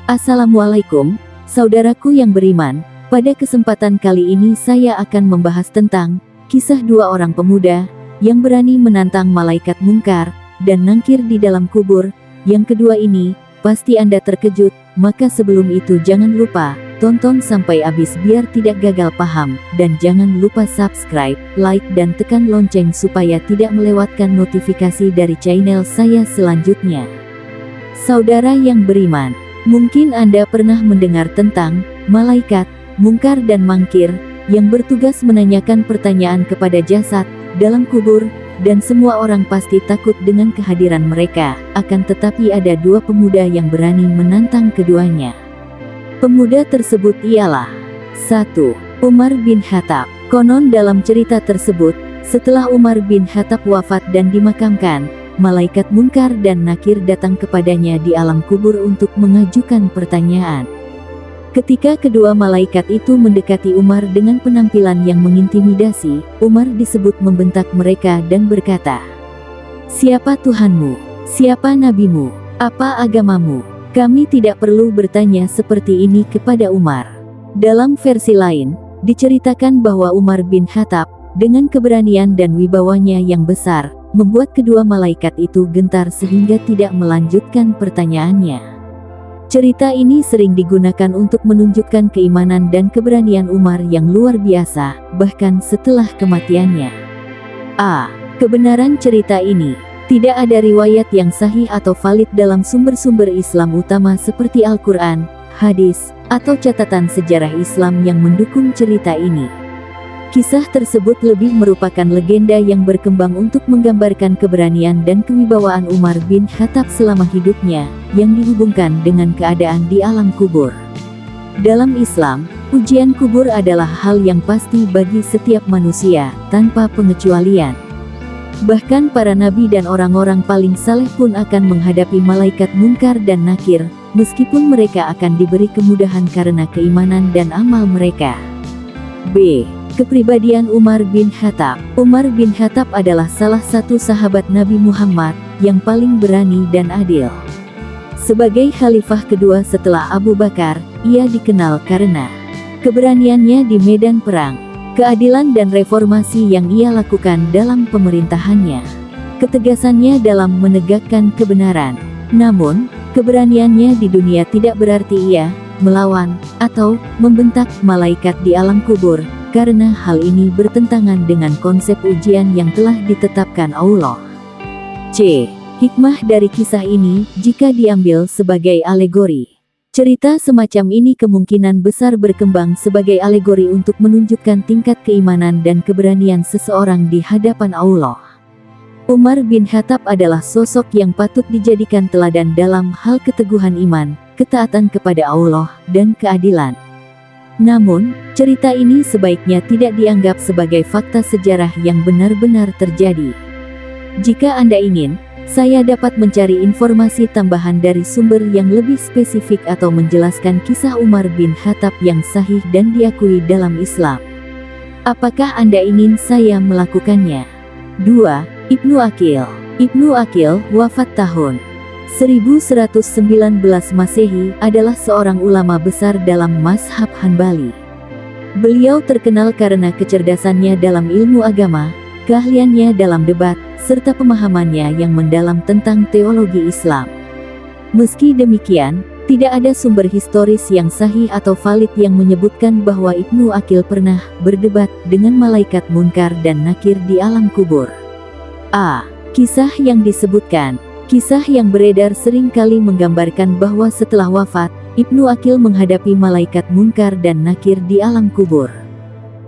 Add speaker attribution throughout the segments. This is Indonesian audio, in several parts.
Speaker 1: Assalamualaikum, saudaraku yang beriman. Pada kesempatan kali ini saya akan membahas tentang kisah dua orang pemuda yang berani menantang malaikat mungkar dan nangkir di dalam kubur. Yang kedua ini, pasti Anda terkejut, maka sebelum itu jangan lupa tonton sampai habis biar tidak gagal paham, dan jangan lupa subscribe, like dan tekan lonceng supaya tidak melewatkan notifikasi dari channel saya selanjutnya. Saudara yang beriman, mungkin Anda pernah mendengar tentang malaikat mungkar dan mangkir yang bertugas menanyakan pertanyaan kepada jasad dalam kubur, dan semua orang pasti takut dengan kehadiran mereka. Akan tetapi ada dua pemuda yang berani menantang keduanya. Pemuda tersebut ialah 1. Umar bin Khattab. Konon dalam cerita tersebut, setelah Umar bin Khattab wafat dan dimakamkan, malaikat mungkar dan nakir datang kepadanya di alam kubur untuk mengajukan pertanyaan. Ketika kedua malaikat itu mendekati Umar dengan penampilan yang mengintimidasi, Umar disebut membentak mereka dan berkata, "Siapa Tuhanmu? Siapa nabimu? Apa agamamu?" Kami tidak perlu bertanya seperti ini kepada Umar. Dalam versi lain, diceritakan bahwa Umar bin Khattab, dengan keberanian dan wibawanya yang besar, membuat kedua malaikat itu gentar sehingga tidak melanjutkan pertanyaannya. Cerita ini sering digunakan untuk menunjukkan keimanan dan keberanian Umar yang luar biasa, bahkan setelah kematiannya. Kebenaran cerita ini. Tidak ada riwayat yang sahih atau valid dalam sumber-sumber Islam utama seperti Al-Quran, hadis, atau catatan sejarah Islam yang mendukung cerita ini. Kisah tersebut lebih merupakan legenda yang berkembang untuk menggambarkan keberanian dan kewibawaan Umar bin Khattab selama hidupnya, yang dihubungkan dengan keadaan di alam kubur. Dalam Islam, ujian kubur adalah hal yang pasti bagi setiap manusia, tanpa pengecualian. Bahkan para nabi dan orang-orang paling saleh pun akan menghadapi malaikat mungkar dan nakir, meskipun mereka akan diberi kemudahan karena keimanan dan amal mereka. B. Kepribadian Umar bin Khattab. Umar bin Khattab adalah salah satu sahabat Nabi Muhammad yang paling berani dan adil. Sebagai khalifah kedua setelah Abu Bakar, ia dikenal karena keberaniannya di medan perang, keadilan dan reformasi yang ia lakukan dalam pemerintahannya, ketegasannya dalam menegakkan kebenaran. Namun, keberaniannya di dunia tidak berarti ia melawan atau membentak malaikat di alam kubur, karena hal ini bertentangan dengan konsep ujian yang telah ditetapkan Allah. C. Hikmah dari kisah ini, jika diambil sebagai alegori. Cerita semacam ini kemungkinan besar berkembang sebagai alegori untuk menunjukkan tingkat keimanan dan keberanian seseorang di hadapan Allah. Umar bin Khattab adalah sosok yang patut dijadikan teladan dalam hal keteguhan iman, ketaatan kepada Allah, dan keadilan. Namun, cerita ini sebaiknya tidak dianggap sebagai fakta sejarah yang benar-benar terjadi. Jika Anda ingin, saya dapat mencari informasi tambahan dari sumber yang lebih spesifik atau menjelaskan kisah Umar bin Khattab yang sahih dan diakui dalam Islam. Apakah Anda ingin saya melakukannya? 2. Ibnu Aqil. Ibnu Aqil, wafat tahun 1119 Masehi, adalah seorang ulama besar dalam mazhab Hanbali. Beliau terkenal karena kecerdasannya dalam ilmu agama, keahliannya dalam debat, serta pemahamannya yang mendalam tentang teologi Islam. Meski demikian, tidak ada sumber historis yang sahih atau valid yang menyebutkan bahwa Ibnu Aqil pernah berdebat dengan malaikat munkar dan nakir di alam kubur. Kisah yang disebutkan. Kisah yang beredar sering kali menggambarkan bahwa setelah wafat, Ibnu Aqil menghadapi malaikat munkar dan nakir di alam kubur.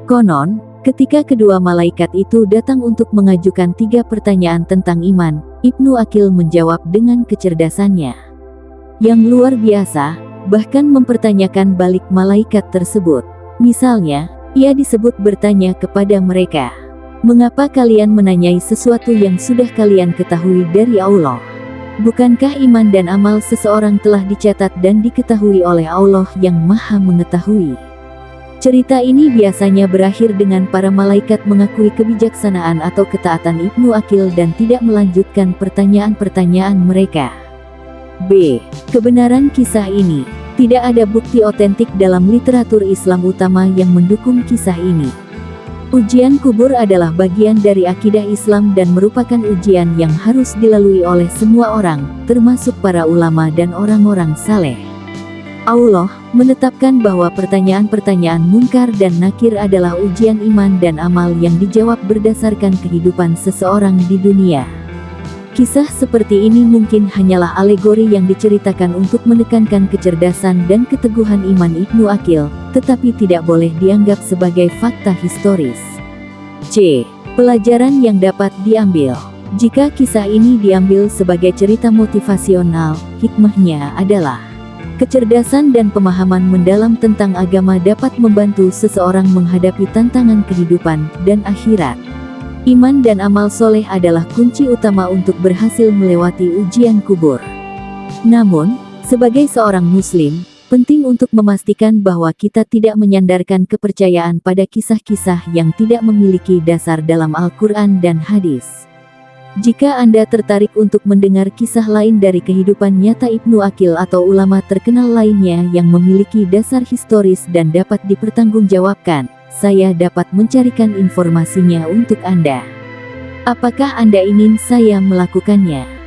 Speaker 1: Konon, ketika kedua malaikat itu datang untuk mengajukan 3 pertanyaan tentang iman, Ibnu Aqil menjawab dengan kecerdasannya yang luar biasa, bahkan mempertanyakan balik malaikat tersebut. Misalnya, ia disebut bertanya kepada mereka, "Mengapa kalian menanyai sesuatu yang sudah kalian ketahui dari Allah? Bukankah iman dan amal seseorang telah dicatat dan diketahui oleh Allah yang Maha Mengetahui?" Cerita ini biasanya berakhir dengan para malaikat mengakui kebijaksanaan atau ketaatan Ibnu Aqil dan tidak melanjutkan pertanyaan-pertanyaan mereka. B. Kebenaran kisah ini. Tidak ada bukti otentik dalam literatur Islam utama yang mendukung kisah ini. Ujian kubur adalah bagian dari akidah Islam dan merupakan ujian yang harus dilalui oleh semua orang, termasuk para ulama dan orang-orang saleh. Allah menetapkan bahwa pertanyaan-pertanyaan munkar dan nakir adalah ujian iman dan amal yang dijawab berdasarkan kehidupan seseorang di dunia. Kisah seperti ini mungkin hanyalah alegori yang diceritakan untuk menekankan kecerdasan dan keteguhan iman Ibnu Aqil, tetapi tidak boleh dianggap sebagai fakta historis. C. Pelajaran yang dapat diambil. Jika kisah ini diambil sebagai cerita motivasional, hikmahnya adalah kecerdasan dan pemahaman mendalam tentang agama dapat membantu seseorang menghadapi tantangan kehidupan dan akhirat. Iman dan amal soleh adalah kunci utama untuk berhasil melewati ujian kubur. Namun, sebagai seorang muslim, penting untuk memastikan bahwa kita tidak menyandarkan kepercayaan pada kisah-kisah yang tidak memiliki dasar dalam Al-Quran dan hadis. Jika Anda tertarik untuk mendengar kisah lain dari kehidupan nyata Ibnu Aqil atau ulama terkenal lainnya yang memiliki dasar historis dan dapat dipertanggungjawabkan, saya dapat mencarikan informasinya untuk Anda. Apakah Anda ingin saya melakukannya?